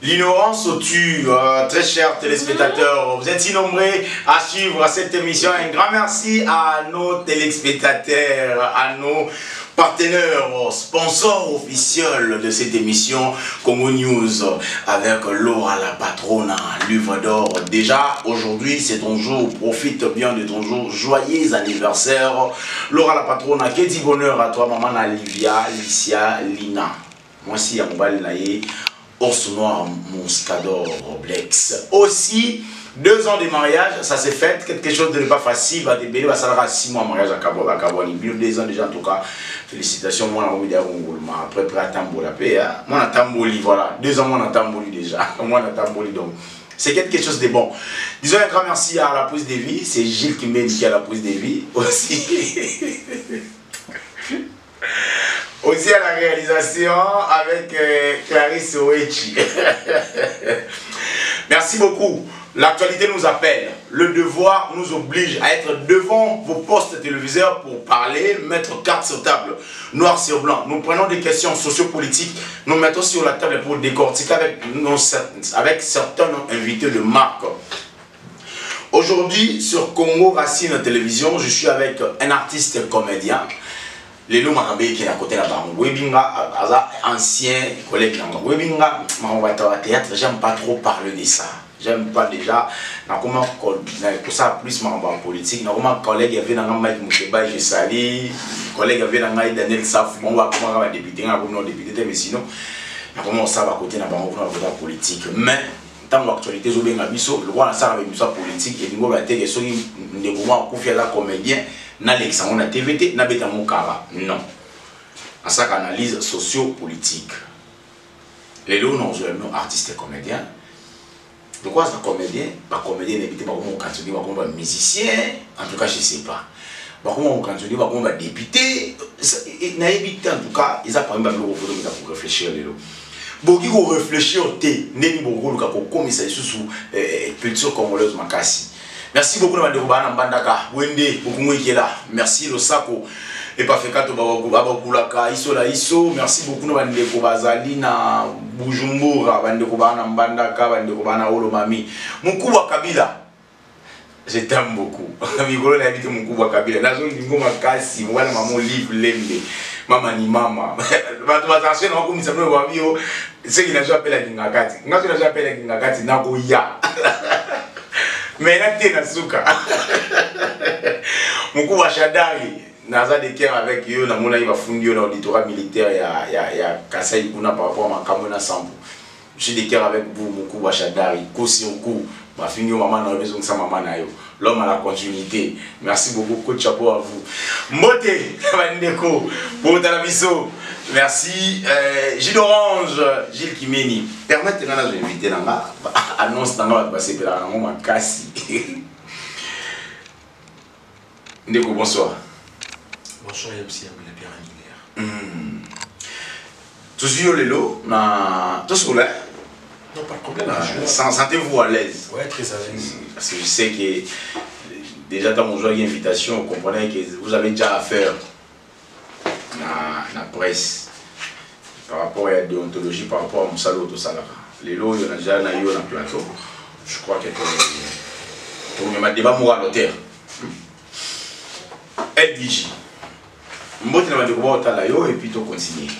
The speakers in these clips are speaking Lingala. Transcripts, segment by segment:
L'ignorance tue, très chers téléspectateurs. Vous êtes si nombreux à suivre cette émission. Un grand merci à nos téléspectateurs, à nos partenaires, sponsors officiels de cette émission, Congo News, avec Laura la patronne, Livre d'or. Déjà, aujourd'hui, c'est ton jour. Profite bien de ton jour. Joyeux anniversaire. Laura la patronne, que dit bonheur à toi, maman Olivia, Licia, Lina. Moi aussi, à mon bal naïe. Ours noir, Moscador, Roblex. Aussi, 2 ans de mariage, ça s'est fait. Quelque chose de pas facile. Ça sera 6 mois de mariage à Kabouani. 2 ans déjà, en tout cas. Félicitations. Moi, après, à Tambola. Moi, à Tamboli, voilà. 2 ans, moi, à Tamboli déjà. Moi, à Tamboli, donc. C'est quelque chose de bon. Disons un grand merci à la prise de vie. C'est Gilles qui m'a dit à la prise de vie. Aussi. Aussi à la réalisation avec Clarisse Oechi. Merci beaucoup. L'actualité nous appelle. Le devoir nous oblige à être devant vos postes téléviseurs pour parler, mettre carte sur table, noir sur blanc. Nous prenons des questions sociopolitiques, nous mettons sur la table pour décortiquer avec certains invités de marque. Aujourd'hui, sur Congo Racine Télévision, je suis avec un artiste comédien. Les loups Marabé qui est à côté là-bas. Webinga, ancien collègue là-bas. Webinga, théâtre, j'aime pas trop parler de ça. J'aime pas déjà. Comment pour ça plus en politique. Comment collègue avait dans Mike Moukeba, je salue. Collègue avait dans Daniel Saf. On va comment va député, on va député, mais sinon, comment ça va côté là-bas, on va voter politique. Mais tant que l'actualité est bien abisso, le roi ça avec ça politique et nous va être que ceux qui ne comment confier là comédien. N'Alexandre na TVT, na beta mokara. Non. À ça qu'analyse socio-politique. Les lots non artistes et comédiens. De quoi c'est comédien? Pas comédien, n'habite pas comment on continue, pas comment on musicien. En tout cas, je ne sais pas. Pas comment on continue, pas comment on va député. N'habite en tout cas, ils apprennent pas pour réfléchir les lots. Beaucoup qui réfléchir au thé, n'est-ce pas beaucoup comme ça sous culture congolaise makasi. Merci beaucoup de Mbandaka, Wende, là. Merci le Sako, et pas fait kato Babakulaka, Iso, merci beaucoup de Ndeko Bazali na Bujumbura, Bandeko Bana Mbandaka, Bandeko Bana Olomami. Mukuba Kabila, je t'aime beaucoup. Migolo n'a habité Mukuba Kabila. Nazo Ningo Makasi, moi maman livre lembe. Mama ni mama. Attention, on comme ça me voit bio. C'est qu'il a déjà appelé la Gingakati. Quand tu l'as déjà appelé la Gingakati, Nagoya. Mais là, tu es Nasuka. Mon coup va Chadari. Naza de Kère avec eux, na mona il va fonder l'auditorat militaire il y a Kassai Kuna par rapport à ma Kamona Sambo. Je suis de Kère avec vous, mon coup va Chadari. Kosi au coup, ma fille maman n'a besoin de sa maman nayo. L'homme à la continuité. Merci beaucoup, coach chapeau à vous. Mote, Bandeko, pour Talabiso. Merci. Gilles Orange, Gilles Kimeni. Permettez-moi de vous inviter dans la annonce dans la passer par la maman Kassi. Ndeko, bonsoir. Bonsoir, MC Pierre Angulaire. Toujours les lots, tout sur l'air. Non, pas de problème. Sentez-vous à l'aise. Ouais, très à l'aise. Parce que je sais que déjà dans mon jeu d'invitation, vous comprenez que vous avez déjà affaire à la presse par rapport à la déontologie, par rapport à mon salaud, tout ça là. Les lots, il y en a déjà eu un plateau. Je crois que pour le débat moral au terre. LDJ. Moi, je vais découvrir au talayo et puis tu continues.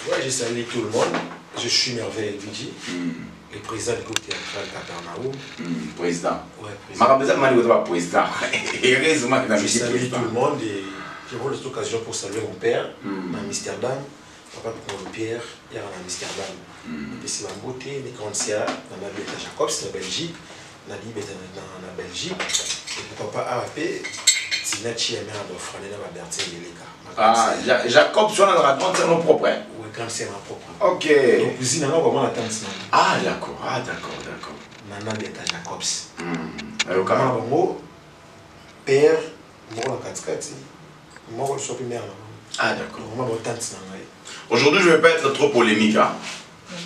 Ouais, je salue tout le monde. Je suis merveilleux LDJ. Le président du groupe théâtral Capernaum. Président. Ouais, président. Président. Heureusement que je salue tout le monde et je prends cette occasion pour saluer mon père à Amsterdam. Papa pour mon Pierre, il y a à Amsterdam. Et c'est ma beauté, les grands siens, dans la Beta Jacobs, la Belgique, dans la Belgique. Et pour papa AAP, c'est Nachi et mère de Frané dans la Berthier et les gars. Ah, Jacob, tu as la grande sœur propre. Oui, quand c'est ma propre. Ok. Donc, cousine, alors vraiment la tante. Ah, d'accord. Nana Beta Jacobs. Comment bon père, moi la katikati, moi je suis mère. Ah, d'accord. Vraiment tante. Aujourd'hui, je ne vais pas être trop polémique. Hein.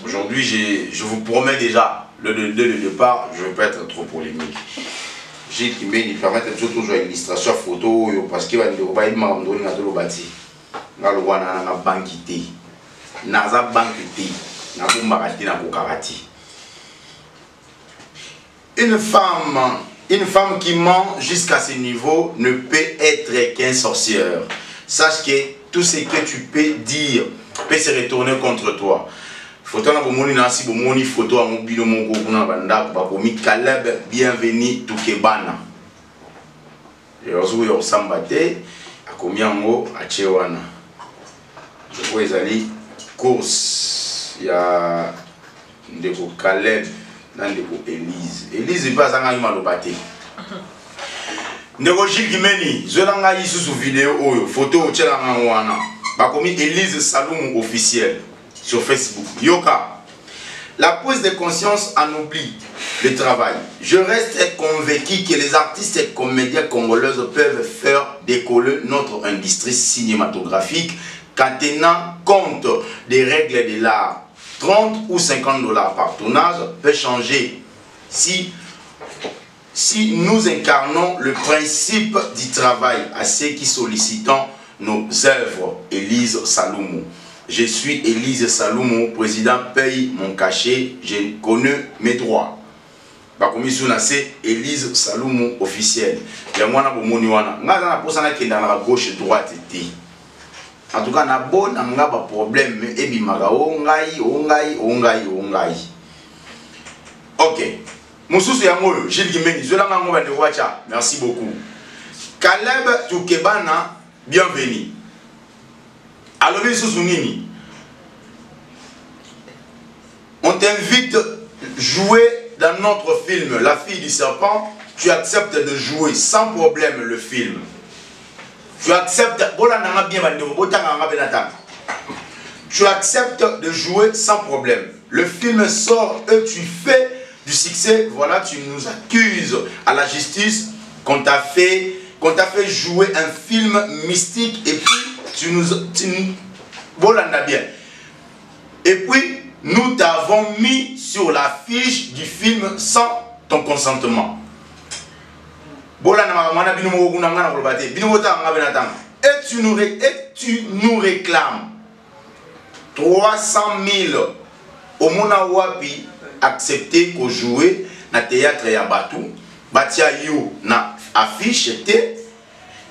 Aujourd'hui, je vous promets déjà, le départ, je ne vais pas être trop polémique. Gilles qui me permet de toujours jouer illustration photo parce qu'il va me dire qu'il m'a donné un bâti. Dans le roi, dans la banque, dans la banque, dans la banque, dans la banque. Une femme qui ment jusqu'à ce niveau ne peut être qu'un sorcière. Sache que tout ce que tu peux dire peut se retourner contre toi. Photo na bomoni na si bomoni photo a mobilo moko kuna banda ba komi Caleb bienvenue Tukebana. Yozu yo sambate akomi yango achewana. Je vois ezali course ya ndeko Caleb na ndeko Elise. Elise pas anga maloba te. Ndeko Gilles Zolanga isusu vidéo oyo photo ochelanga wana. Bakomi Elise Saloum officiel sur Facebook. Yoka. La prise de conscience en oublie le travail. Je reste convaincu que les artistes et comédiens congolaises peuvent faire décoller notre industrie cinématographique qu'en tenant compte des règles de l'art. 30 ou 50 $ par tournage peut changer si nous incarnons le principe du travail à ceux qui sollicitent nos œuvres. Elise Saloum. Je suis Elise Saloum, président paye mon cachet, je connais mes droits. Bakomi suna c'est Elise Saloum officiel. Ya mwana bomoni wana. Nga na posana kenda na gauche droite te. En tout cas na bon na nga ba problème ebi maga ongai. OK. Mususu ya ngoyo Gilles Gimeni Zolanga ngo bande wacha. Merci beaucoup. Caleb Tukebana bienvenue. Alors, on t'invite à jouer dans notre film La fille du serpent. Tu acceptes de jouer sans problème le film. Tu acceptes. Tu acceptes de jouer sans problème. Le film sort et tu fais du succès. Voilà, tu nous accuses à la justice qu'on t'a fait jouer un film mystique et puis tu nous voilà bien. Et puis nous t'avons mis sur l'affiche du film sans ton consentement. Et tu nous réclames 300 000 au Mona Wapi accepté qu'on jouer na théâtre ya Batou batia yo na affiche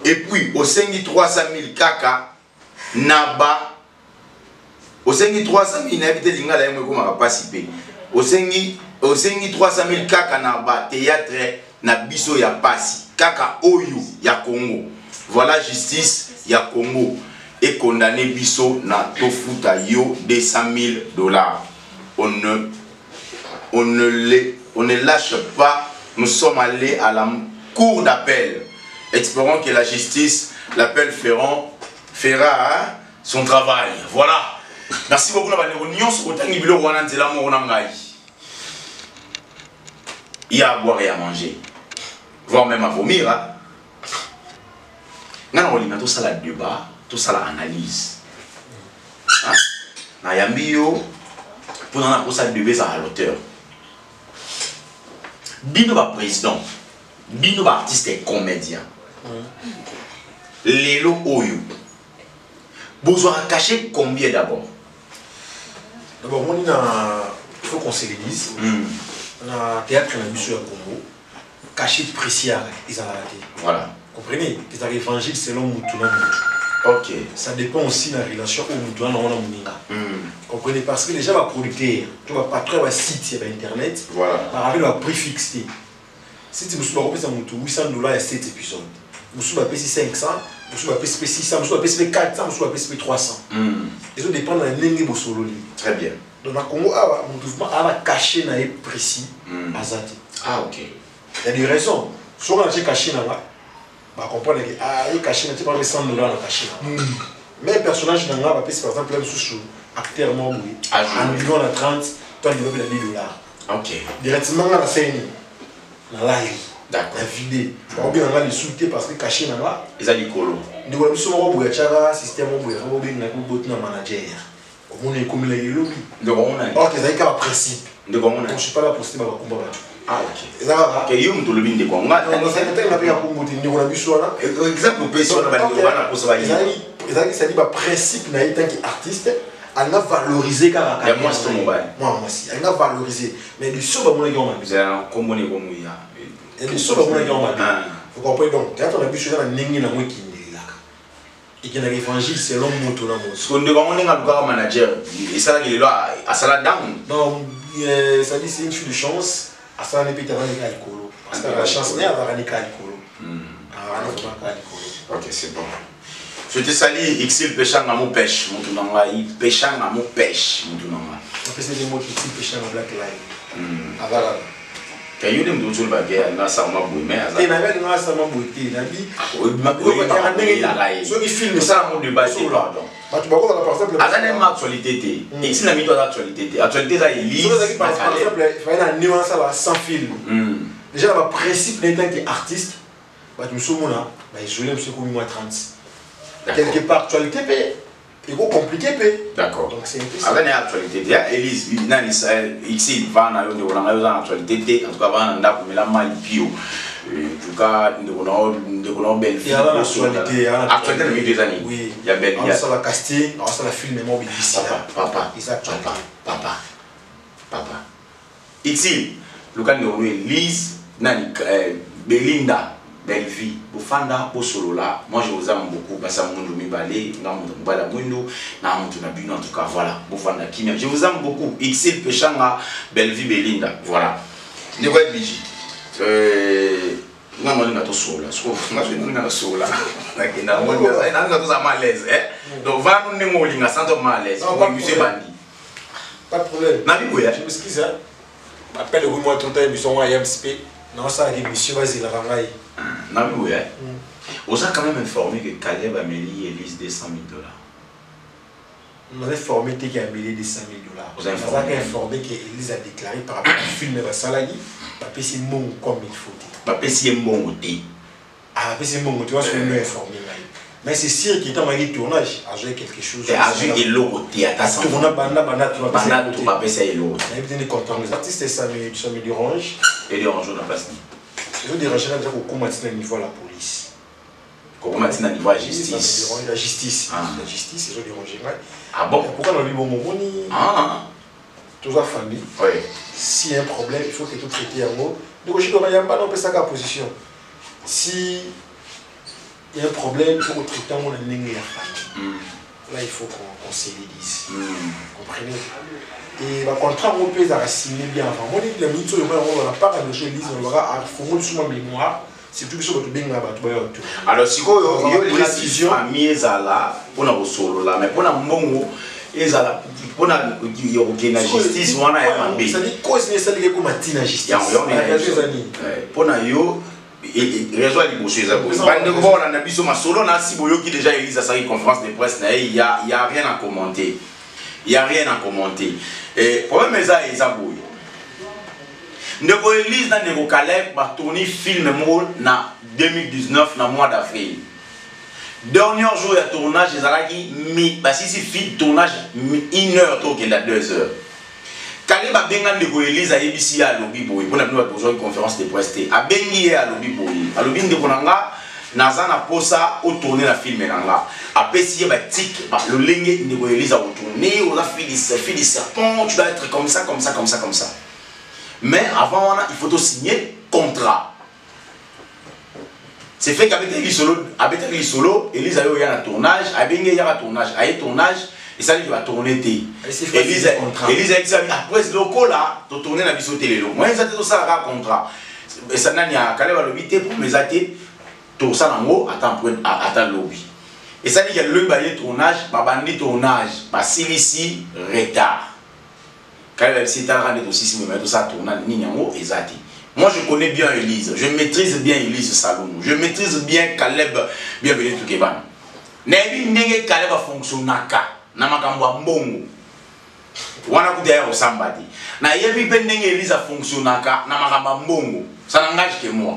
et puis au 300 000 kaka naba au 300 000 n'habite linga la yemo ko participer au 300 000 kaka naba théâtre na biso ya pasi kaka oyo ya Congo. Voilà justice ya Congo et condamné biso na tofuta yo 200 000 $. On ne lâche pas. Nous sommes allés à la cour d'appel. Espérons que la justice, l'appel fera son travail. Voilà. Merci beaucoup. Il y a à boire et à manger. Voire même à vomir. Nous avons tout ça là débat, tout ça là analyse. Pour nous ça débat à l'auteur. Bino ba président, bino ba artiste et comédien. Lelo oyo. Besoin de cacher combien d'abord? D'abord, il faut qu'on se le dise. On a théâtre dans le Bisso à Congo. Cacher précis, ils ont raté. Voilà. Comprenez? C'est un évangile selon Moutouna. Ok. Ça dépend aussi de la relation au Moutouna dans la Mouninga. Comprenez? Parce que les gens vont producteur, tu vas pas très site sur internet. Voilà. Par rapport à prix fixé. Si tu me souviens, $800, il y a 7 épisodes. Je me souviens, 500, je me souviens, 600, je me souviens, 400, je me souviens, 300. Et ça dépend de la langue de très bien. Donc, dans le Congo, mon mouvement a caché dans les précis. Ah, ok. Il y a des raisons. Soit on a caché dans là, on comprend que il caché dans $100 caché. Mais un personnage dans là, par exemple, acteur mort, en million à 30, toi, il veut $10. Ok. Directement dans la scène, dans la live. D'accord. La vidéo. On bien les insulter parce que caché dans là. Ils ont dit colo. Nous avons besoin de système de manager. On est comme les lobbies. Donc on a. Ok, c'est un principe. Donc on a. Je ne suis pas là pour ce combat. Ah ok. Que you me le bin de quoi? On a. On a pas pour nous on a besoin là. Exemple pour personne va nous pour ça va. Ça dit principe na tant qu'artiste elle a valorisé car il y a moi c'est mobile moi aussi elle a valorisé mais du soba mon gars on c'est un commun comme il y a et du soba mon gars on vous comprenez donc quand on a vu sur la ningi na moi qui là et qui n'a évangile c'est l'homme moto là moi ce qu'on dit on est un manager et ça il est là à ça down non ça dit c'est une fille de chance à ça n'est pas avec alcool parce que la chance n'est avoir un alcool ok c'est bon. Je te salue, Ixil péchant à mon pêche, mon tournant il péchant à mon pêche, mon tournant. On fait des mots qui sont péchant à Black Line. Avant. Quand il y a des choses baguettes, là ça m'a bouillé, mais ça. Et n'a pas ça m'a bouillé, n'a dit. Ceux qui filment ça mon débat c'est pardon. Bah tu vois par exemple. À la même actualité, Ixil n'a mis toi l'actualité. Actualité ça il lit. Par exemple, il faut une nuance là sans film. Déjà le principe n'étant que artiste, bah tu me souviens là, bah je voulais me secouer moi 30. Quelque part actualité il faut compliqué d'accord donc c'est impossible avec l'actualité bien Elise ici va na yo na actualité en tout cas va na ndako mais la mal bio en tout cas de belle vie actualité actualité depuis 2 années oui il y a belle il y a ça la casting on ça la film même ici papa ici le cas de Elise nani Belinda belle vie bofanda po solo là moi je vous aime beaucoup parce que mundu mibale ngamu mbala mundu na mtu na bino en tout cas voilà bofanda kimia je vous aime beaucoup Ixil Pechanga belle vie Belinda voilà ne quoi biji ngamu na to solo so nga je na solo là na mundu na to za malaise donc va nous ne molinga sans to malaise on musée bandi pas de problème na bibo ya je m'excuse appelle le moi tout temps émission IMSP non ça émission vas-y la rangaï non mais oui on a quand même informé que Caleb Amélie Elise $200,000 on a informé qu'il a Amélie $200,000 on a informé que Elise a déclaré par rapport au film de Salagi papier c'est mon comme il faut papier c'est mon côté ah papier c'est mon tu vois ce qu'on a informé mais c'est sûr qu'il est en tournage a joué quelque chose et a joué et l'eau côté à ta santé on a banda tu vas papier l'eau on a bien des contents les artistes ça me dérange et dérange on a pas ils ont dérangé là déjà au matin niveau à la police. Au matin niveau à la justice. La justice. La justice, ils ont dérangé. Ah bon? Pourquoi dans le moment où tout ça famille. Oui. S'il y a un problème, il faut que tout traité en haut. Donc je ne sais pas non ça position. Si il y a un problème, il faut traiter en haut la famille. Là il faut qu'on se le dise. Comprenez? Et le contrat on peut signer bien avant. Moi les minutes on va pas à loger lise on aura faut sur ma mémoire c'est tout sur votre bien là alors si quoi yo précision famille là pour na solo là mais pour na mbongo ezala pour na la justice wana ya mambe ça dit cause ne ça dit que matina justice pour na yo réseau à liboso eza ko bande ko bona na biso masolo na si boyoki déjà Elise sa conférence de presse na il y a rien à commenter. Il n'y a rien à commenter. Et le problème est ça, boy. Ndeko Elise na Ndeko Caleb va tourner film en 2019 dans le mois d'avril. Dernier jour de tournage, si film tournage 1 heure, il y a 2 heures. Caleb a bien Ndeko Elise à ABC à lobby boy. Pour la besoin de conférence de presse. A bengi à lobby boy. A lobby Ndeko Nanga. Naza na posa au tourner la film là après si il y a tic le lingue de Elise à retourner on a fait des serpents tu dois être comme ça mais avant il faut signer contrat c'est fait qu'avec Elise solo Elise a eu un tournage a bien il y a un tournage et ça il va tourner Elise a dit après ce loco là de tourner la biso télé moi ils ont ça un contrat et ça n'a pas Caleb a l'obité pour mes athées tout ça en haut attends lobby et ça dit qu'il y a le bail tournage babandi tournage parce ici retard quand il s'est rendu aussi mais tout ça tournage ni en haut exact moi je connais bien Elise je maîtrise bien Elise Salomon je maîtrise bien Caleb bienvenue tout Keban nebi ndenge Caleb fonctionnaka na makambo mbongo wana kudaya osambadi na yebi pe ndenge Elise fonctionnaka na makambo mbongo ça n'engage que moi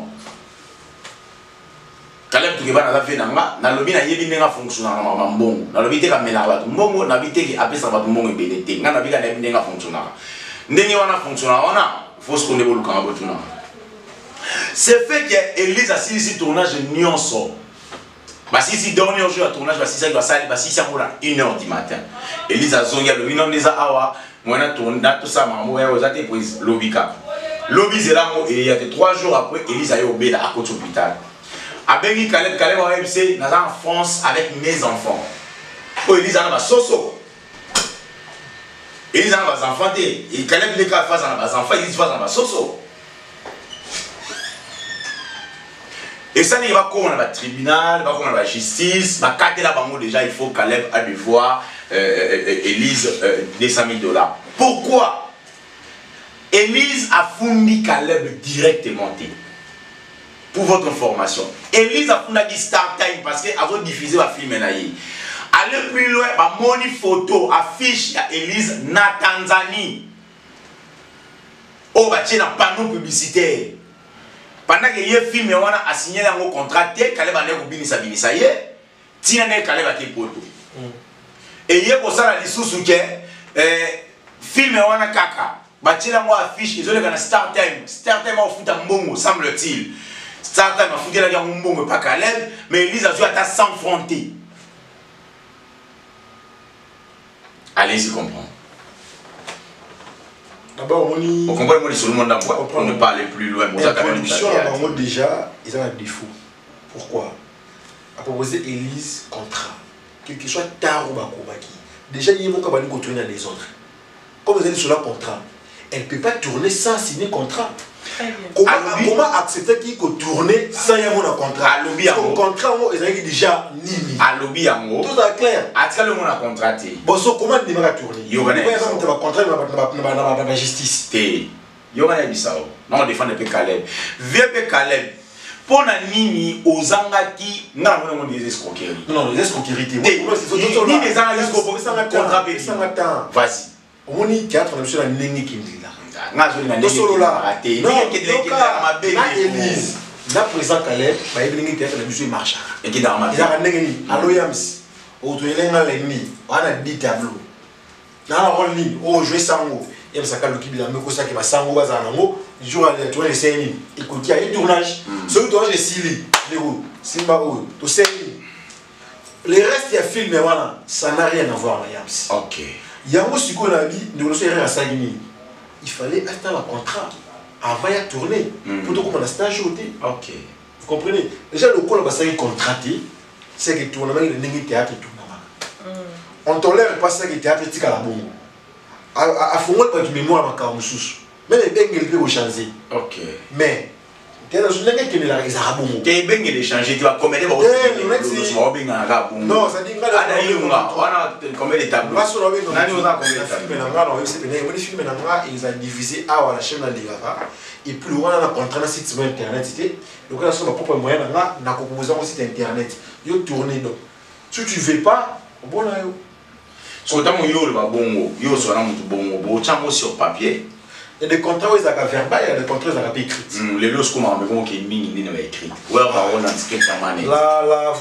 Caleb tout Keban a fait na lobi na yebi ndenge fonctionnaka na mbongo na lobi te ka mela ba mbongo na bi te ki apesa ba mbongo ebelete nga na bi ka na ndenge fonctionnaka ndenge wana fonctionnaka wana faut se connaître le camp c'est fait que Elise a signé tournage nyonso Bah si dernier jour à tournage, bah si ça va ça, bah si ça pour 1h du matin. Elise a zonga le vino des awa, moi na tourne tout ça maman ouais aux até prise lobby cap. Lobby c'est là et il y a 3 jours après Elise a eu au Béda à côté hôpital. A Bengi Caleb va MC dans en France avec mes enfants. Oh Elise a ba soso. Elise a ba enfants et Caleb les cas face à ba enfants, Elise face à ba soso. Et ça n'est pas comme on a le tribunal, pas comme on a la justice. Ma carte là, déjà, il faut Caleb a devoir Elise 200 000 $. Pourquoi? Elise a fourni Caleb directement. Pour votre information. Elise a fourni Star Time parce qu'elle a diffusé le film. Allez plus loin, mon photo affiche à Elise na Tanzanie. Oh, bah, tu es dans panneau publicitaire. Pendant que le film a signé un contrat, Caleb a binisa ye, tina ne Caleb a été poto. Et il y a pour ça la sous que film a kaka, batila moi affiche, ils ont le Star Time a foutu un bongo, semble-t-il. Star Time a foutu un bongo pas Caleb, mais Elise a joué à s'enfronter. Allez-y comprendre. D'abord, on comprend que tout le monde on ne parle plus loin. La production, avant déjà, ils ont un défaut. Pourquoi? À proposer Elise contrat. Quel que soit tard ou bakobaki. Déjà, il y a un cabane qui tourne les autres. Comme vous êtes sur le contrat, elle ne peut pas tourner sans signer contrat. Comment accepter qu'il peut tourner sans y avoir un contrat? Le contrat, ils ont déjà nini. Tout est clair. Est-ce que le contraté? Bon, comment il va tourner? Il y a un contrat dans la justice. Il y a un bisao. Non, on défend le Caleb. VP Caleb. Pour la nini aux angati, non, on des escroqueries. Non, les escroqueries. Ni des angati, vas-y. On dit 4, on a besoin d'un nini qui me dit là. Élise. Là, présent Caleb, il y a un monsieur qui marche. Il y a un allo Yams. Il y a un dit tableau. Il y a un ligne. Oh, je vais sango. Il y a un sacal qui va sango bazango. Il joue à la tournée de Séni. Écoute, il y a un tournage. Ce tournage est Sili. Simba ou tout Séni. Les restes, il y a film, mais voilà, ça n'a rien à voir avec Yams. Ok. Il y a aussi qu'on a dit, nous sommes à Sagini. Il fallait attendre un contrat avant de tourner pour tout comme un stage ôté. Ok. Vous comprenez? Déjà, le col est contraté, c'est que le tournement est un théâtre et tout. On ne tolère pas ça que le théâtre est à la bombe. À fond, on pas de mémoire à la sous. Mais les bengels peuvent changer. Ok. Mais, tu es dans une langue qui est là, ils ont bon. Tu es bengel changer, tu vas commettre non, ça dit que on a combien de tableaux? Ils ont divisé à la chaîne de et puis on a un contrat sur le site internet. Donc, on a son propre moyen de composer un site internet. Il y a tourné donc. Si tu ne veux pas, bon là. Quand on a sur papier. Il y a des contrats où ils ont verbal, il y a des contrats où ils ont écrit. Les lois comme on a écrit.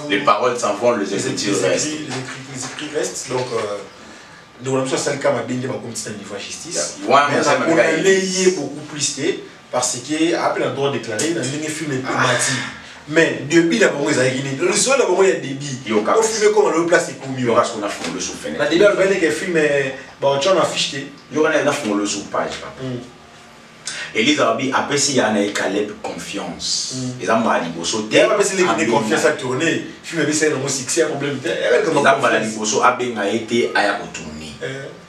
Les paroles s'en vont, les écrits restent. Les écrits restent. Donc, nous avons fait le cas de bien comme c'est un niveau de justice. On a layé beaucoup plus parce que après le droit déclaré, dans les films est bâti. Mais depuis la bombe, le sol, il y a des débits. On filme comme on le place et comme il y aura ce qu'on a fait le sous-fenêtre. La débit, on a film, on a affiché. Il y aura le sous-page. Elise Arabi, après s'il y a un Caleb confiance. Ils ont mal à sauter. Après s'il y a confiance à tourner, film est c'est un succès, un problème. Ils ont mal à bosso, a été à retourner.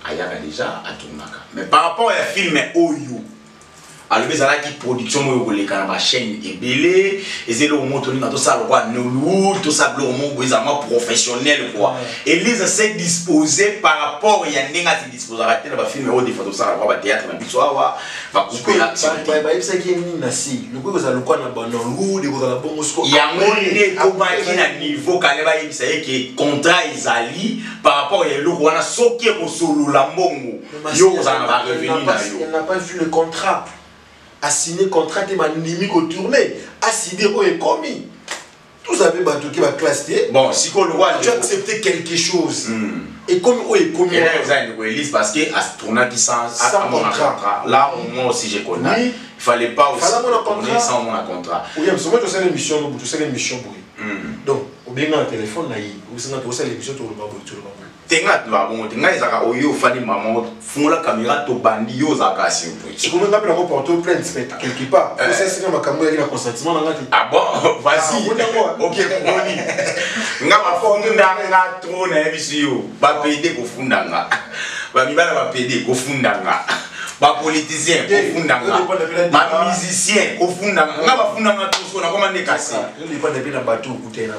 Aya déjà à tourner. Mais par rapport à film Oyo. Alors, il y a une production qui est la chaîne est belée, et c'est le moment où tout ça, tout ça, le professionnel. Elise s'est disposée par rapport à Yanning à se disposer à la film ou des photos, ça va théâtre, va couper l'activité. Il y a un niveau qui est contrat Isali par rapport à l'eau, on a soqué au solo la mongo. Il n'a pas vu le contrat. A signé le contrat de ma limite au tourné, a signé où est commis. Tout ça fait bateau qui va classer. Bon, si on le voit, tu as accepté quelque chose. Et comme où est commis. Il y a un exemple Elise parce que à ce tournage qui sans contrat. Là, moi aussi je connais. Il fallait pas aussi tourner sans mon contrat. Oui, mais moi je sais l'émission, je sais l'émission. Donc, au bien dans le téléphone, vous avez aussi l'émission tout le monde. Tenga tu vas bon, tenga ezaka oyo fani maman, font la caméra to bandi yo zaka si. C'est comme on appelle porter plainte quelque part. C'est ça ma caméra il a consentement dans la tête. Ah bon, vas-y. OK, boni. Nga ba funda nga trop na biso yo. Ba PD ko funda nga. Ba mibala ba PD ko funda nga. Ba politicien ko funda nga. Ba musicien ko funda nga. Nga ba funda nga tout so na commande cassé. Il n'est pas depuis na bateau côté là.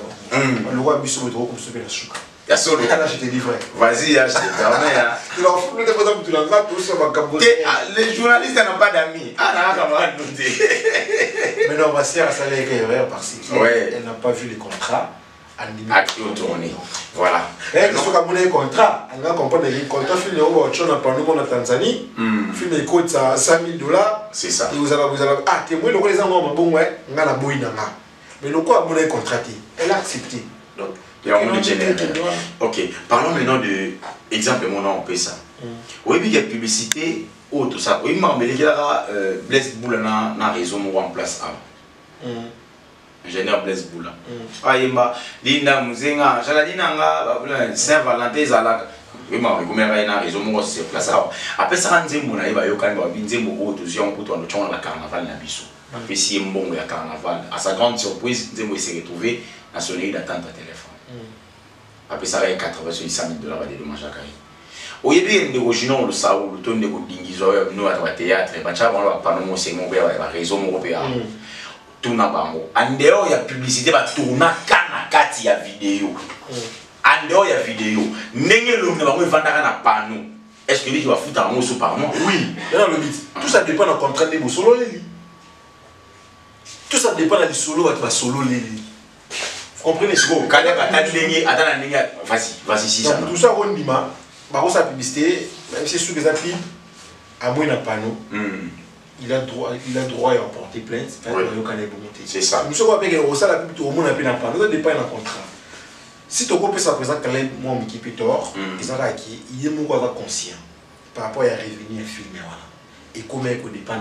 Le roi biso trop comme se fait la chouka. Ya solo. Là je te dis vrai. Vas-y, achète. Tu l'as fait peut-être pas tu l'as pas tout ça va capoter. Les journalistes n'ont pas d'amis. Ah là, camarade douter. Mais non, ma sœur ça l'est erreur parce qu'elle n'a pas vu les contrats. Acte tourné. Voilà. Elle ce qu'on a un contrat, elle a compris les contrats film de autre chose pendant mon Tanzanie. Film de coûte ça $5,000. C'est ça. Et vous allez ah t'es moi le les gens bon ouais, on a la boîte na ma. Mais le quoi mon contraté, elle a accepté. Donc ok, parlons maintenant de exemple mon nom on peut ça. Oui, il y a publicité ou tout ça. Oui, mais il y a Blaise Boula na réseau en place avant. Ingénieur Blaise Boula. Ah yemba Linda Muzenga, Jaladina nga Saint-Valentin zala. Oui, mais comme il y a réseau mon c'est place avant. Après ça nzembo na iba yoka ba binzembo o to zion pour toi no chona la carnaval na biso. Après si mbongo ya carnaval, à sa grande surprise, nzembo s'est retrouvé à son lit d'attente à téléphone. Après ça, il y a $80,000 de dommages à Kari. Au début, il y a des gens qui ont le ton de Dingizo, nous à la théâtre, et pas nous, c'est mon père, la raison européenne. Tout n'a pas mot. En dehors, il y a publicité, il y a kanakati ya vidéo. En dehors, il y a vidéo. N'est-ce que l'homme va vendre un panneau. Est-ce que lui va foutre un mot sous par mois? Oui, tout ça dépend de la contrainte de solo. Tout ça dépend de solo, tu vas solo. Vous comprenez ce que vas-y, si ça. Tout ça, on dit, la publicité, même si c'est sûr que ça pib, à moins d'un panneau, il a droit à porter plainte. C'est ça. Nous sommes avec la pub, tout le monde a pris un panneau, ça dépend d'un contrat. Si tu as ça présent, quand moi, qui est tort, il est conscient par rapport à revenir filmer. Et comment il dépend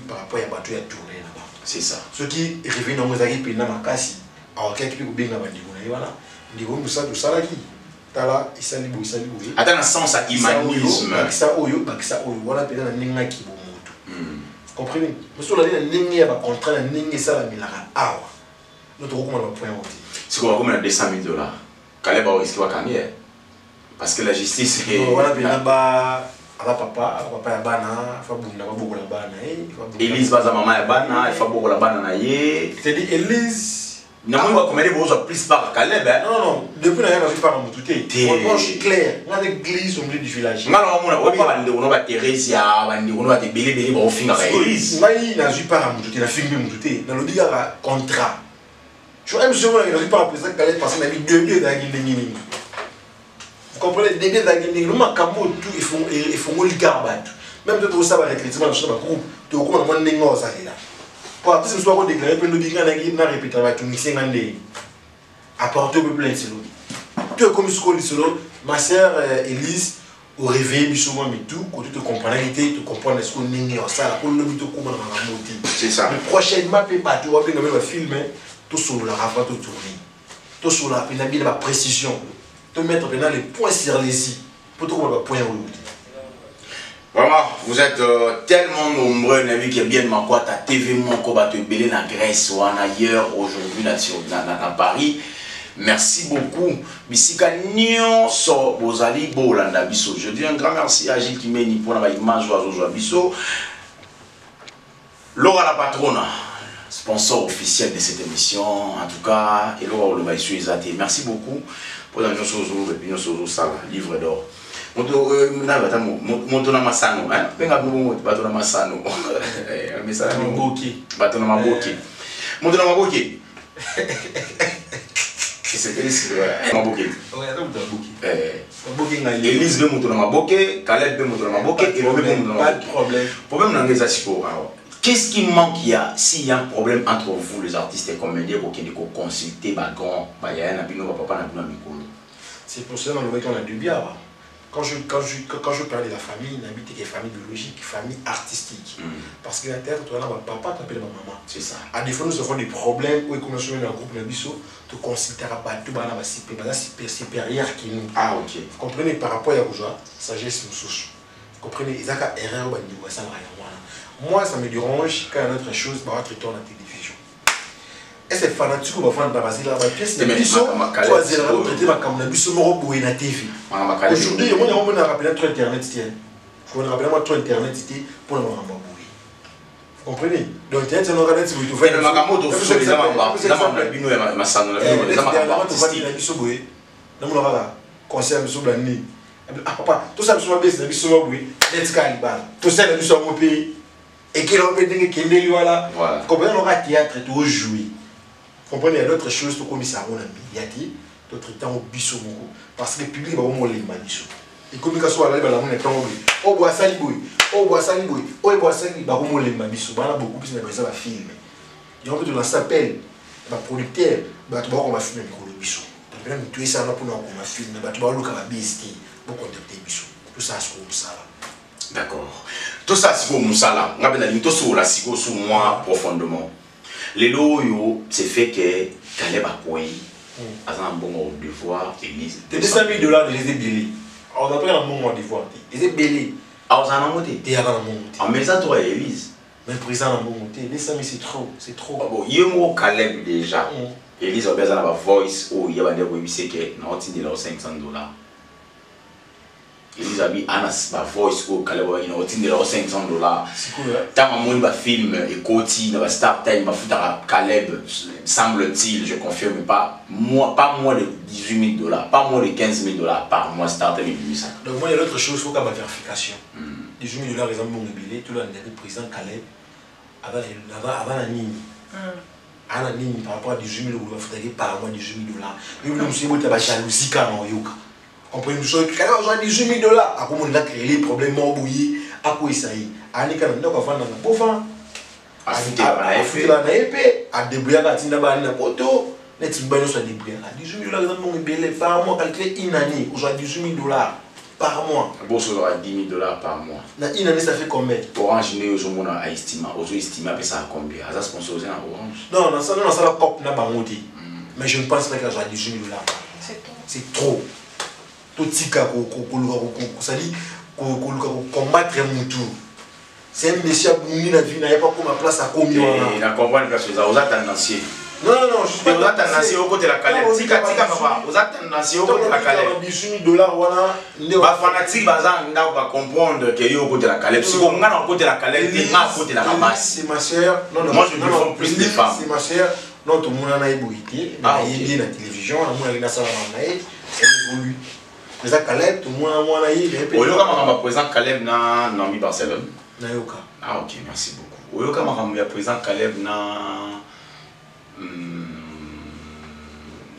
par rapport à la tourner là-bas. C'est ça. Ce qui revient dans les pays, dans ma casse. Alors, quelqu'un qui peut bien voilà. Il dit, ça, tout ça là qui. Tala, il s'allie, il s'allie. Attends, un sens à humanisme. Voilà, peut-être un ninga qui vous comprenez? Parce que la ligne est contrat, la ligne ça, la milara. Ah, notre recommandation point haut. C'est quoi, comme $200,000? Caleb a risqué de gagner. Parce que la justice est. Voilà, bien là-bas. Papa ya bana, il faut beaucoup la bana. Elise baza maman ya bana, il faut beaucoup la bana na ye. C'est-à-dire Elise. Non, moi, comme elle est plus par Caleb. Non, depuis la je pas en tout cas. C'est clair. On a des églises au milieu du village. Alors, on va Thérèse, on va te belé, on va finir à l'église. Mais n'a pas en tout cas, la fin de mon tout dans le diga contrat. Tu vois, monsieur, il n'a pas apprécié Caleb parce qu'il a mis 2 dans Guinée. Vous comprenez, des dans Guinée, nous marquons tout, ils font le garbat. Même de tout ça, avec les gens dans le groupe, tu vois comment on est en ça là. Pour que ce soit déclaré, puis nous disons qu'on a répété avec tout le monde. Apporter au peuple intello. Tu es comme ce qu'on dit solo, ma sœur Elise, au réveil, souvent, mais tout, quand tu te comprends la réalité, tu comprends ce qu'on est en ça, pour le mytho, comment on a monté. C'est ça. Mais prochainement, tu vas bien le filmer, tout sur la rafa, tout tourner. Tout sur la précision. Tu mettre les points sur les i, pour tout le point où. Vraiment, vous êtes tellement nombreux, Navi, qui est bien ma quoi, ta TV, mon combat, te belé en Grèce ou en ailleurs, aujourd'hui, dans Paris. Merci beaucoup. Bisika Nyon so Bozali Bolanda Bisso. Je dis un grand merci à Gilles Kimeni pour la image de Bisso. Laura la patronne, sponsor officiel de cette émission. En tout cas, et Laura Olobaïsou Izate. Merci beaucoup pour la livre d'or. Montona Masano, hein? Penga Bobo, Batona Masano. Message Moboki. Batona Maboki. Montona Maboki. C'est félicité. Maboki. Elise veut Montona Maboki, Caleb veut Montona Maboki, et Robert veut Montona Maboki. Pas de problème. Problème dans les aspects. Qu'est-ce qui manque s'il y a un problème entre vous, les artistes et comédiens, pour qu'ils consultent, c'est pour cela qu'on a du bien. quand je parle de la famille, n'habite que famille biologique, famille artistique. Parce que la théâtre, tu as papa, tu appelles ma maman. C'est ça. À des fois, nous avons des problèmes où, comme nous sommes dans un groupe, tu considères pas tout le supérieur qui nous. Ah, ok. Vous comprenez, par rapport à la sagesse, nous souche. Vous comprenez, il y a une erreur au niveau de ça. Moi, ça me dérange quand il y a une autre chose, bah, on retourne à la télévision. Et c'est fanatique, on va faire la pièce de biso, on va traiter ma caméra, biso, on va la TV. Aujourd'hui, on va rappeler notre internet, on va rappeler notre internet pour le moment. Vous comprenez? Donc, internet, c'est un internet, si vous faites. Mais le macamoto, c'est les amants, les amants, les amants, conseil à Soublani. Ah, papa, tout ça, je suis biso, let's go, tout ça, je suis au pays. Et qu'il a fait qu'il y a vous comprenez, on aura théâtre et tout jouer. Vous comprenez, il y a d'autres choses, tout comme ça, on a mis, d'autres temps au biso, parce que le public va au moins les manichons. Et comme il soit là, il va la temps au bois saliboui, au bois saliboui, au bois saliboui, va au moins les manichons. Il y a beaucoup plus de gens qui filment. Et en fait, on s'appelle, le producteur, on va filmer le biso. Donc, tu es ça pour nous, on va filmer, tu vas le faire la bise, pour contacter le biso. Tout ça, c'est comme ça. D'accord. Tout ça, c'est comme ça. On a bien dit sur la psycho sur moi profondément. Les loyaux, c'est fait que Caleb a quoi a un bon devoir église. $200 000 de les ébélés. On a pris un bon devoir. Les ébélés. Ah, on a un monté. Et avant un monté. En mais ça, toi, Élise. Mais président a un monté. Les 100 000, c'est trop. C'est trop. Ah bon, il y a un Caleb déjà. Élise a besoin d'avoir voice où il y a des websites qui n'ont pas $500. Ils avaient un voice au Caleb, ils ont $500. Tant que moi, film et Koti, dans Star Time, Caleb, semble-t-il, je confirme pas moins de $18 000, pas moins de $15 000 par mois, Star Time et ça. Donc, moi, il y a l'autre chose, il faut qu'il y ait une vérification. $18 000, exemple, mon mobilier, tout le monde est président Caleb, avant la ligne. À la ligne, par rapport à $18 000, il faut qu'il par mois $18 000. Mais nous, nous sommes jalousie quand on y comprenez nous sommes quand on a $18 000 à comment on a créé les problèmes embrouillés à quoi ça y est à l'école on doit faire dans la pauvre à foutre la épée à débrouiller à tinda ba na poto net une bonne soit débrouiller à $18 000 exemple mon belé par mois calculer une année aujourd'hui $18 000 par mois bon ça aura $10 000 par mois na une année ça fait combien Orange né aux monde à estimé à ça combien à ça sponsorisé en Orange non ça la cop na bangoti mais je ne pense pas que ça $18 000 c'est trop tout tika ça dit combattre mon tour c'est un monsieur Bouni la vie n'a pas comme ma place à combien et la comprendre que ça aux tendanciers non je suis pas tendancier au côté de la Caleb tika papa aux tendanciers au côté de la Caleb $18 000 voilà ba fanatique bazan nda va comprendre que yo au côté de la Caleb si on a au côté de la Caleb et ma côté de la masse c'est ma sœur non moi je défends plus les femmes c'est ma sœur non tout le monde a évolué mais il est bien la télévision la monde a ça on a évolue mais ça Caleb tout le monde a eu oyoka makamba président Caleb na Nami Barcelone nayoka ah ok merci beaucoup oyoka makamba président Caleb na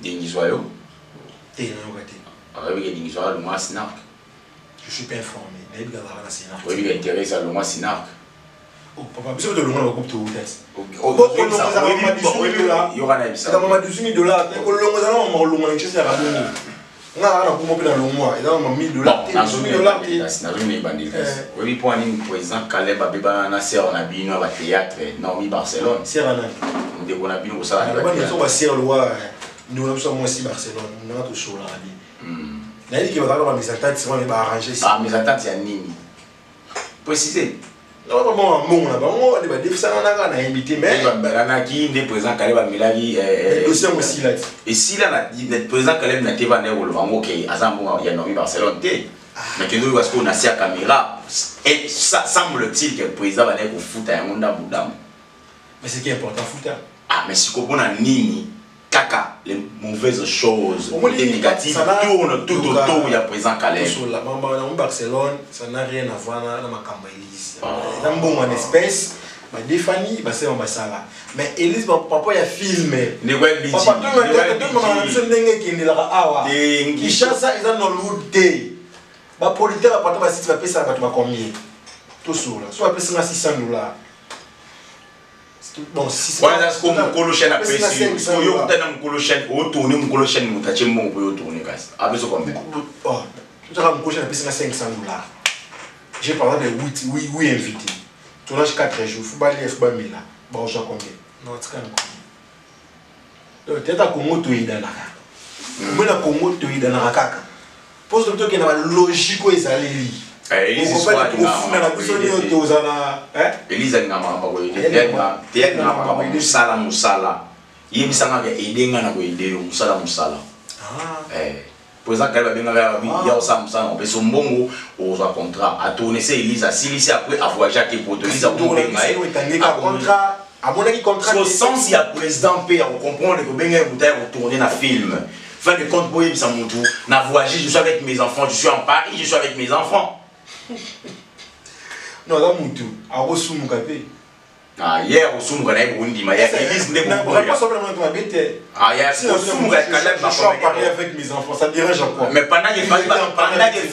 Dingizwayo te nayoka te avec Dingizwayo le mois Sinark je suis pas informé mais il y a la Sinark oui il intéresse le mois Sinark oh papa vous savez de loin le groupe tout test il y aura un ça m'a $18 000 on longo ça c'est raboni nga ana kuma pina longwa eza ma $1 $1000 oui pour un président Caleb abeba na sœur na bino ba théâtre Nami Barcelone sœur na de bona bino ça ba so ba sœur loi nous nous sommes aussi Barcelone on a tout chaud là na dit que ba mes attentes c'est ba arranger ah mes attentes ya nini préciser non pas bon là ba on va défisa na na invité mais na ki de président Caleb amelaki dossier aussi là et si là le président Caleb na te vendre le vango que azambo ya Nami Barcelone te mais que nous parce qu'on a sa caméra et ça semble-t-il que le président va aller au foot à un monde boudam mais c'est qui est important foot ah mais si qu'on a nini kaka les mauvaises choses les négatives tourne tout autour il y a président Caleb sur la Barcelone ça n'a rien à voir dans ma campagne dans bon en espèce ba défani ba c'est on ça là mais Elise papa il a filmé ne ouais biji papa tout maman so ndenge ki ndela awa ki chasa ils ont l'outé ba producteur papa ba site va payer ça ba combien tout sur là soit payer $600 bon si voilà ce qu'on colo chaîne à précieux so yo tena mkolo chaîne o tourner mkolo chaîne mutache mo po yo tourner kasi avec ce combien oh Tu as un coach à 500 $. J'ai par exemple 8 invités. Tournage 4 jours. Il faut pas aller à Mila. Bon, j'ai combien? Non, c'est quand même. Donc, tu as Congo, tu es dans la caca. Mais la Congo, tu es dans la caca. Pose le truc qui est dans la logique où ils allaient lire. Elise soit Elise ngama ba ko ide musala musala yebisanga ke idenga na ko ide musala musala pour ça qu'elle va bien avoir il y a ça musala on peut son bongo aux contrat à tourner c'est Elise à Silici après à voyager qui pour Elise à contrat à mon avis contrat au sens il y a président paye à comprendre que bien bouteille pour tourner na film fin de compte pour yebisa mutu na voyager je suis avec mes enfants je suis en Paris je suis avec mes enfants. Non, là, Moutou, à Rosoum Capé. Ah, hier, Rosoum Capé, Burundi, mais Elise n'est pas ma bête. Ah, hier, Rosoum Capé, je suis en Paris avec mes enfants, ça dérange à quoi? Mais pendant qu'il fallait qu'il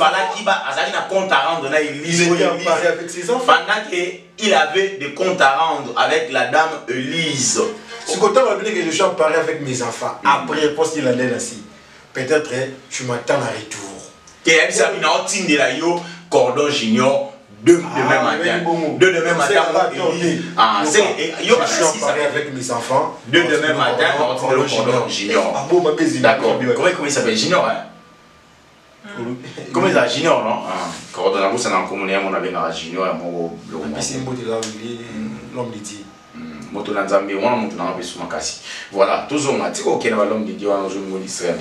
va à compte à rendre, Elise était en Paris avec ses enfants. Pendant qu'il avait des comptes à rendre avec la dame Elise. Ce côté, on va dire que je suis en Paris avec mes enfants. Après, poste qu'il a l'air assis. Peut-être tu m'attends à retour. Et elle s'est mis en team de la yo. Cordon Junior, deux demain matin. Deux demain matin. Je suis en Paris avec mes enfants. Deux demain matin, on va le Cordon Junior. D'accord. Comment il s'appelle Junior, hein? Comment il s'appelle Junior, non? Cordon, la bouche, c'est en communion, on avait un Junior, un c'est un beau de là où il est l'homme de Dieu. Moto na Nzambe, on a monté dans la suma kasi. Voilà, toujours on a dit qu'il y a l'homme de Dieu, on a joué au Israël.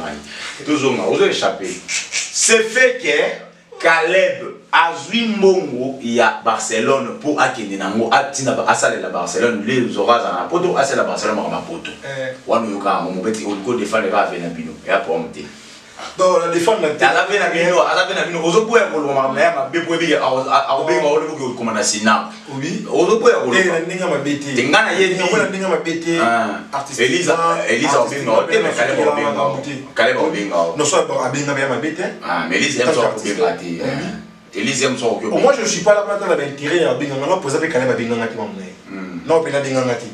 Toujours on a échappé. C'est fait que Caleb Azui Mbongo il y a Barcelone pour akende nango atina asale la Barcelone les orages na poto asale la Barcelone ma poto wanu yoka mo beti ko défendre va venir bino et après monter donc la défendre ala vena bino ozo boya ko lo ma be bo bi a be ma ole ko komanda sina oui ozo boya ko na ndinga mabete tingana ye ni na ndinga mabete artiste Elisa obinga Caleb obinga non soit abinga ba mabete mais Elisa aime ça obinga ti Elisa aime ça obinga moi je suis pas là maintenant avec intérêt à binga non poser avec Caleb abinga ngati non pena dinga ngati.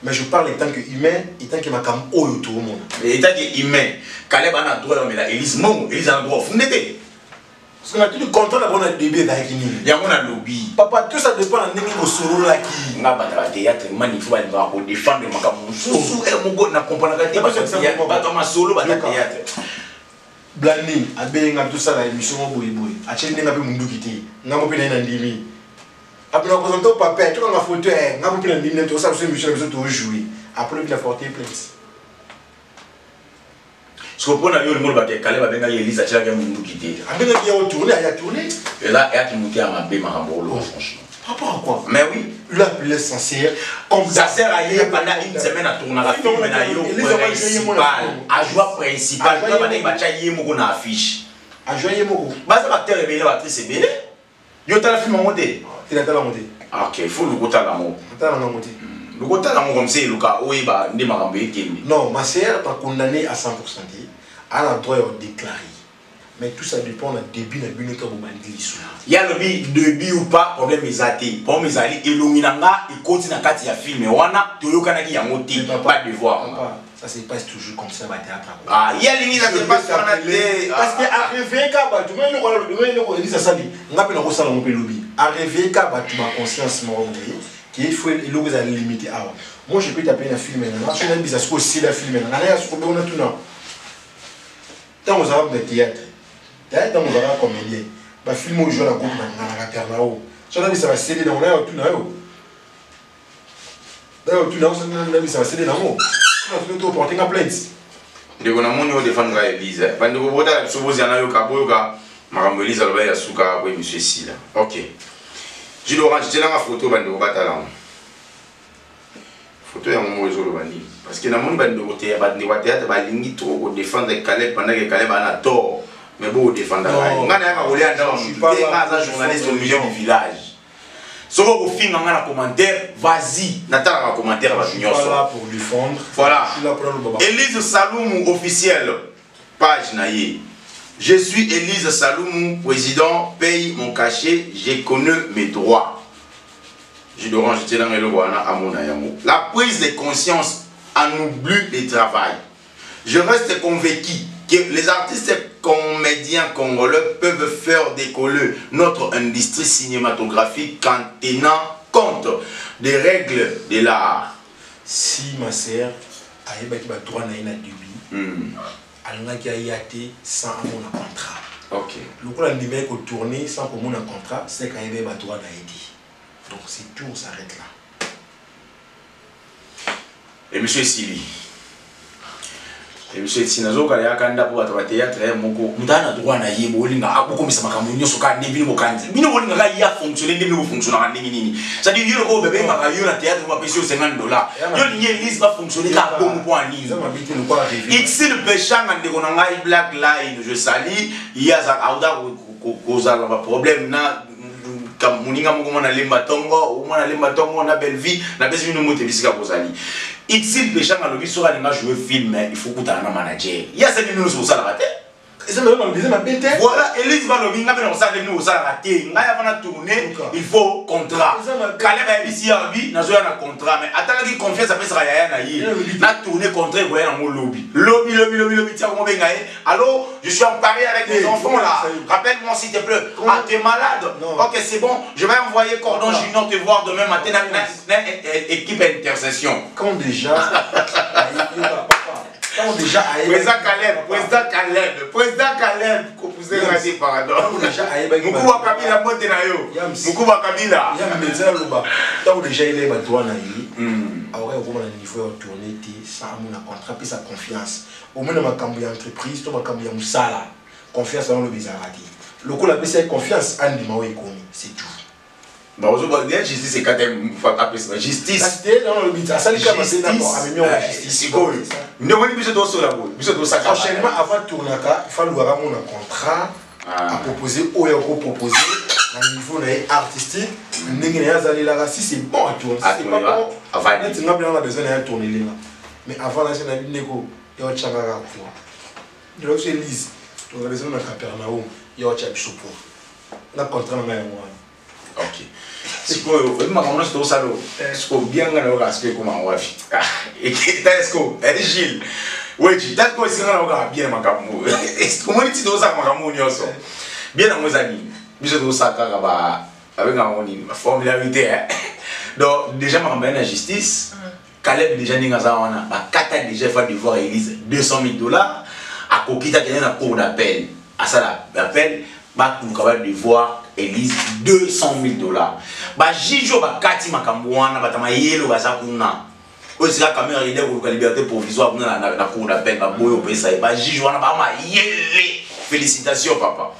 Mais je parle en tant qu'humain, en tant que ma cam oyo tout le monde. Et en tant qu'humain, Caleb a un droit, mais la Elise Mongo, Elise a un droit fondé. Parce qu'on a tout le contrôle d'avoir un début avec nous. Il y a un lobby. Papa, tout ça dépend de notre solo là qui. On a battu le théâtre, magnifique, pour défendre ma cam. Sous et mon go n'a compris la théâtre. Battu ma solo, battu le théâtre. Blani, abenga tout ça la émission au boy boy. Achète n'enga peu mundu kiti. N'a pas pu n'endimi. Après on présente au papa, tu as ma photo, n'a pas pu n'endimi. Tout ça, c'est Michel, vous êtes joué. Après il a porté plainte. Ce qu'on a vu le monde battre Caleb a bien Elise a tiré un mundu kiti. A bien qu'il a retourné, il a tourné. Et là, il a monté à ma bé ma ramolo franchement. Papa quoi? Mais oui. Il a appelé sincère. Comme ça sert à y pendant une semaine à tourner la film na yo principal. À joie principal. Quand on va chayer mon na affiche. À joyer mon. Bah ça va te révéler l'actrice belé. Yo ta la film monté. Il a ta la monté. OK, il faut le côté la mo. Ta la monté. Le côté la mo comme c'est le cas oui ba ndi makambo ekende. Non, ma sœur pas condamnée à 100%. Elle a droit de déclarer. Mais tout ça dépend du début de l'unique comme on dit. Il y a le début ou pas, problème est athée. Pour mes alliés, et l'ominanga, il continue à faire des films. On a tout le canadi qui a monté, pas de devoir. Ça se passe toujours comme ça, va théâtre. Ah, il y a l'ennemi qui se passe sur la télé. Parce qu'arriver à tu vois, le dit ça, on appelle un salon de lobby. Arriver à tu ma conscience, qu'il faut le logo à limiter. Moi, je peux taper un film, je suis un business aussi, le film, on a tout. Tant aux arabes de théâtre. Dans mon verra comédien, bah film où je joue la groupe dans la terre là-haut. Ça va céder dans l'air tout là-haut. D'ailleurs tout là-haut, ça va céder dans l'eau. On va tout porter une plainte. De qu'on a mon niveau de fan de Elise. Quand nous voulons se poser en ayo kaboyoka, makambo Elise alba ya suka ko monsieur Sila. OK. Je dois rajouter la photo bando batala. Photo ya mon réseau le bandi parce que dans mon bando théâtre ba lingi trop ko défendre Caleb pendant que Caleb a tort. Mais bon, défendre la je suis pas un journaliste au milieu du village. Si vous avez un commentaire, vas-y. N'attends un commentaire. Je suis pas là pour défendre. Voilà. Elise Saloumou, officiel. Page naïe. Je suis Elise Saloumou, président. Paye mon cachet. Je connais mes droits. Je dois rajouter dans le Rwanda à mon ayamo. La prise de conscience en oublie le travail. Je reste convaincu que les artistes comédiens congolais peuvent faire décoller notre industrie cinématographique en tenant compte des règles de l'art. Si ma sœur a eu un droit à un début, elle a été sans mon contrat. Ok. Le coup, elle a tourner sans pour mon contrat, c'est qu'elle a eu un droit à aider. Donc, c'est tout, on s'arrête là. Et monsieur Sili. Et monsieur Sinazo, quand il y a un candidat pour être théâtre, il y a un droit à y aller. Il y a un droit à y aller. Il y a un droit à y aller. Il y a fonctionné, il y a fonctionné. C'est-à-dire qu'il y a un bébé qui a un théâtre qui a payé $50. Il y a une église qui va fonctionner comme un point en ligne. Ici, le péchant, quand on a un black line, je salis, il y a un problème. Comme moninga moko na lemba tongo na belle vie na besi mino mote bisika kozali ici le péchant alobi so alinga jouer film il faut kutana na manager ya ça bino so sala raté voilà Elise balobi nga bino sala bino sala raté nga ya vana tourner il faut contrat Caleb a ici abi na zo ya na contrat mais atala ki confiance après ça ya na yi na tourner contrat ko ya na mo lobby tia ko benga allô je suis en Paris avec mes enfants là rappelle-moi s'il te plaît ah tu es malade ok c'est bon je vais envoyer Cordon Junior te voir demain matin dans équipe intercession quand déjà président Caleb, composé raté pardon. Moukou Kabila monte na yo. Moukou Kabila. Ya médecin loba. Tant déjà il est droit na yi. Après comment on il faut tourner ça a mon contrat puis sa confiance. Au moins dans ma cambo entreprise, to ma cambo ya musala. Confiance dans le bizarrati. Le coup la PC confiance andi mawe komi, c'est tout. Bah aujourd'hui la justice c'est quand même appeler ça justice. C'était dans le bizarre, ça les cas c'est d'accord, avec justice. C'est cool. Nous on biso do so la boule. Biso do ça. Prochainement avant tournaka, il faut avoir mon contrat à proposer ou à proposer à niveau artistique. Ndenge ya zali la si c'est bon à tourner. C'est pas bon. Avant maintenant on a besoin de tourner là. Mais avant là c'est na bindeko ya changara quoi. De l'autre c'est Lise. On a besoin de Capernaum, ya chabisopo. Na contrat na moi. Ok. Sikoyo, ema kama ndo salo. Siko bien ngana oka sike kuma wafi. Et Tesco, Gilles. Weji, Tesco singana oka bien makamu. Comment tu dois ça makamu nyoso. Bien na mozani. Biso do ça kaka ba avec ngoni familiarité. Donc déjà makamu na justice. Caleb déjà ninga za wana. Ba kata déjà fa devoir Elise $200,000 à kokita kenya na cour d'appel. À ça l'appel ba kukaba devoir Elise $200,000. Ba jijo ba kati makambo wana batama yelo baza kuna. Aussi la caméra il est pour la liberté provisoire na cour d'appel ba boyo pesa ba jijo wana ba ma yele. Félicitations papa.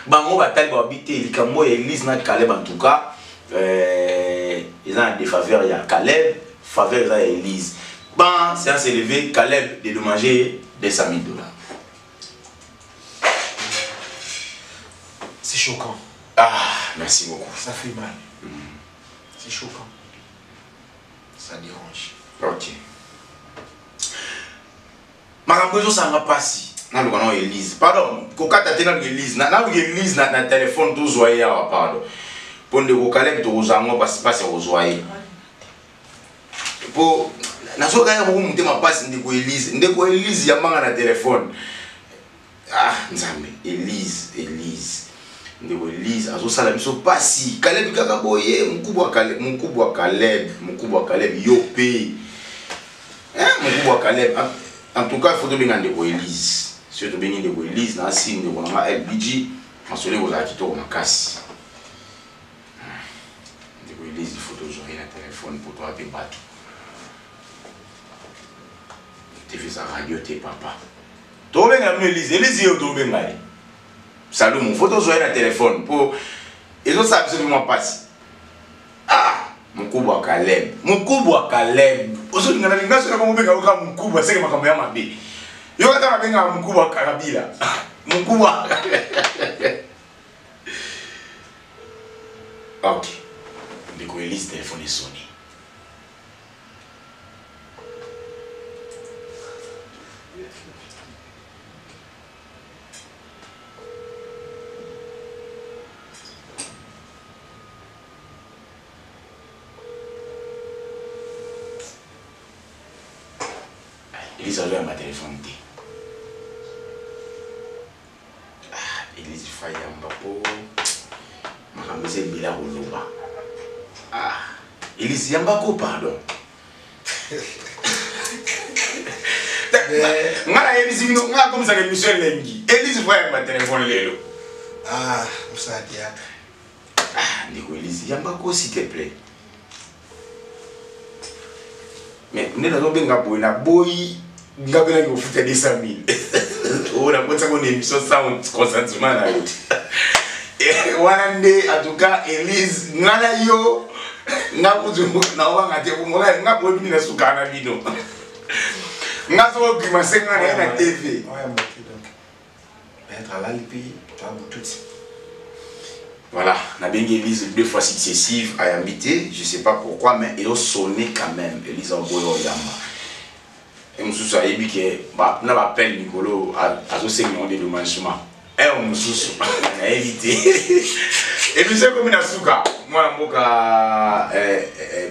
Bango batali ba habiter likambo ya Elise na Caleb en tout cas ils ont des faveurs il y a Caleb, faveur à Elise. Ban séance élevée Caleb dédommagé $200,000. C'est choquant. Ah, merci beaucoup. Ça fait mal. C'est choquant. Ça dérange. Ok. Marambozo ça n'a pas si. Na lo kono Elise. Pardon, kokata tena Elise. Na Elise na téléphone tout zoyer pardon. Ponde ko Caleb to uzango passe ozoyer. Po na so kaya mo mutema passe ndeko Elise. Ndeko Elise ya manga na téléphone. Ah, nzambe, Elise. Ndeko Elise azosala biso pasi Caleb kaka boye mkubwa Caleb yope mkubwa Caleb en tout cas il faut to benga ndeko Elise surtout bengi ndeko Elise na si ndeko na LBG masole ko za kitoko makasi ndeko Elise il faut to jouer na téléphone pour toi te battre te fais ça radio te papa to benga Elise yo to benga salut mon photo sur le téléphone pour ils ont ça absolument pas. Ah, mon kubwa Caleb. Aujourd'hui ngana linga sona comme benga oka mon kubwa c'est que makambo ya mabe. Yo kata na benga mon kubwa Kabila. Mon kubwa. OK. Ndeko Elise téléphone est sonné. Elise a ma téléphone. Fayamba po makameze bila koloba. Ah, Elise Yambako pardon. Ngana Elise bino ngana comme ça que Michel Lengi. Elise voit ma téléphone lelo. Ah, Moussa Dia. Ah, Nico Elise Yambako s'il te plaît. Mais on est dans un boy na boy ngabela ngo futa 200,000. On a pas ça qu'on émission sound consentement là. Et wanande en tout cas Elise ngana yo ngakuzu na wangate kumola ngabo bini na sukana bino. Ngazo ki masenga na TV. Ouais, monté donc. Être à l'Alpi, tu as tout. Voilà, na bengi Elise 2 fois successives à invité, je sais pas pourquoi mais il a sonné quand même Elise Oboyo Yamba. Et mususu a yebi ke ba na ba appel Nicolo à zo 5 millions de dédommagement. Et on mususu a évité. Et puis c'est comme na suka, moi mboka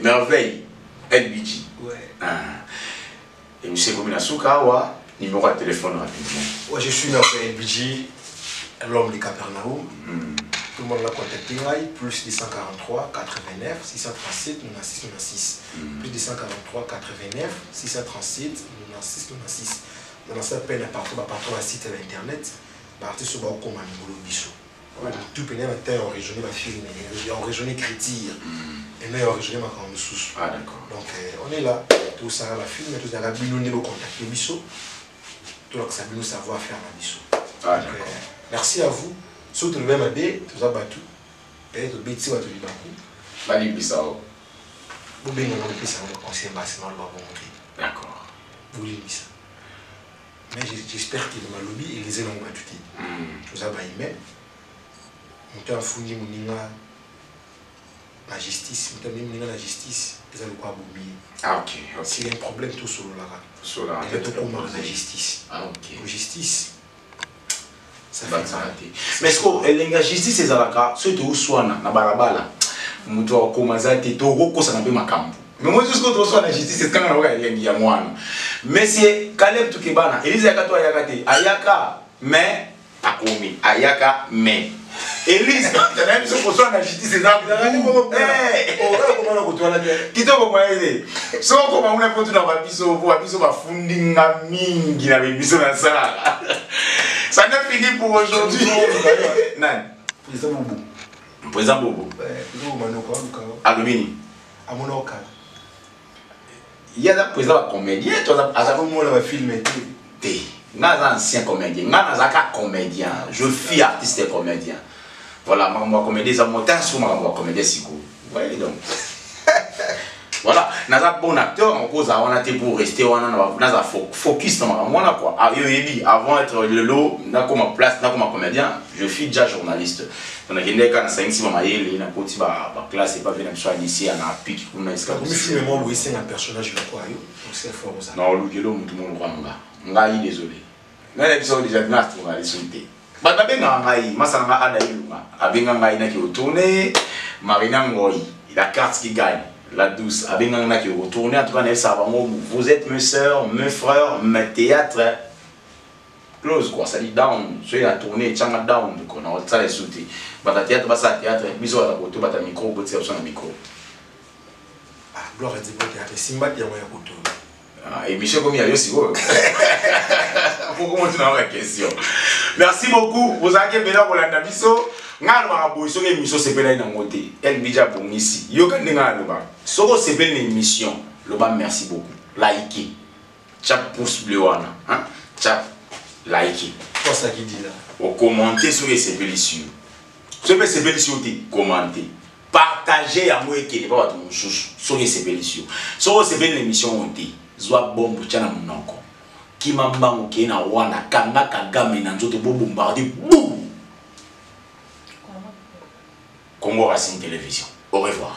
merveille LBG. Ouais. Et monsieur comme na suka wa numéro de téléphone rapidement. Ouais, je suis notre LBG, l'homme de Capernaum. Tout le monde l'a contacté, plus 243 89 637 96 96. Plus 243 89 637 96 96. On a ça peine partout à site internet. Partout sur le comme un boulot bichot. Tout peine à terre en région ma film, en région écriture. Et mais en région ma quand sous. Ah d'accord. Donc on est là, tout ça la film, tout ça la binonné le contact bichot. Tout ça nous savoir faire la bichot. Ah d'accord. Merci à vous. Surtout le même adé, tout ça battu. Peut-être bêtis ou à tout le bakou. Bali Bissau. Vous bien on peut ça on conseille massivement le bakou. D'accord. Vous lisez ça. Mais j'espère qu'il m'a lobby et les élèves ont battu. Tout ça va y mettre. On t'a fourni mon ninga la justice, on t'a mis mon ninga la justice. Ils ont le quoi boubier. Ah ok. S'il y a un problème tout sur le lara. Sur la tête de la justice. Ah ok. La justice. Ça va fait mal. Mais est-ce que la justice est là surtout swana na balabala mutu wa komaza te to kosa na be makambo mais moi jusqu'au to swana justice c'est quand on a yengi ya mwana mais c'est Caleb Tukebana Elise yaka to ayaka te ayaka mais akomi ayaka mais Elise tana biso ko swana justice c'est ça kitoko mwaele so ko mamuna potu na babiso ba fundinga mingi na biso na sala. Ça n'est fini pour aujourd'hui. Non. Président Bobo. Président Bobo. Alumini. Il y a des présidents comédiens. Tu as filmé. T'es un ancien comédien. Un comédien. Je suis artiste et comédien. Voilà, je suis comédien. Je suis comédien. Je suis comédien. Donc. Voilà, nous avons un bon acteur, on a été pour rester, on a focus dans moi quoi. Avant d'être le lot, comme place, comme comédien, je suis déjà journaliste. Donc il y a des 5 6 mois, il y a une classe et pas venir me ici, on a pique pour nous escalader. Mais finalement, Louis c'est un personnage de quoi c'est fort ça. Non, Louis tout le monde croit nga. Nga désolé. Nga l'épisode déjà naste on va les sauter. Ba benga ngai, masanga ada ilunga. Abenga ngai na ki retourner, Marina Ngoi, la carte qui gagne. La douce, avec un qui retourne, en tout cas, vous êtes mes soeurs, mes frères, mes théâtres. Close quoi, ça dit down, soyez la tournée, tchanga down, donc on a ça les sauter. Bata théâtre, bata théâtre, bisous à la photo, bata micro, bata option à micro. Ah, gloire à Dieu, théâtre, simba qui a moyen photo. Ah, et Michel comme il y a aussi quoi. Pourquoi continuer la question? Merci beaucoup, vous avez bien pour la nabiso. Ngalo maraboy so émission c'est pela ina ngote el bija pour ici yo ka ndinga lo ba soko c'est belle émission lo ba merci beaucoup like tap pouce bleu wana hein tap like quoi ça qui dit là au commenter sur ces bélissions c'est bélissions commenter partager à moi qui n'est pas tout chouchou sur ces bélissions soko c'est belle émission onté zwa bombo chana munoko kimambango ki na wana kanga kagame na nzoto bombarder boum Congo Racine Télévision. Au revoir.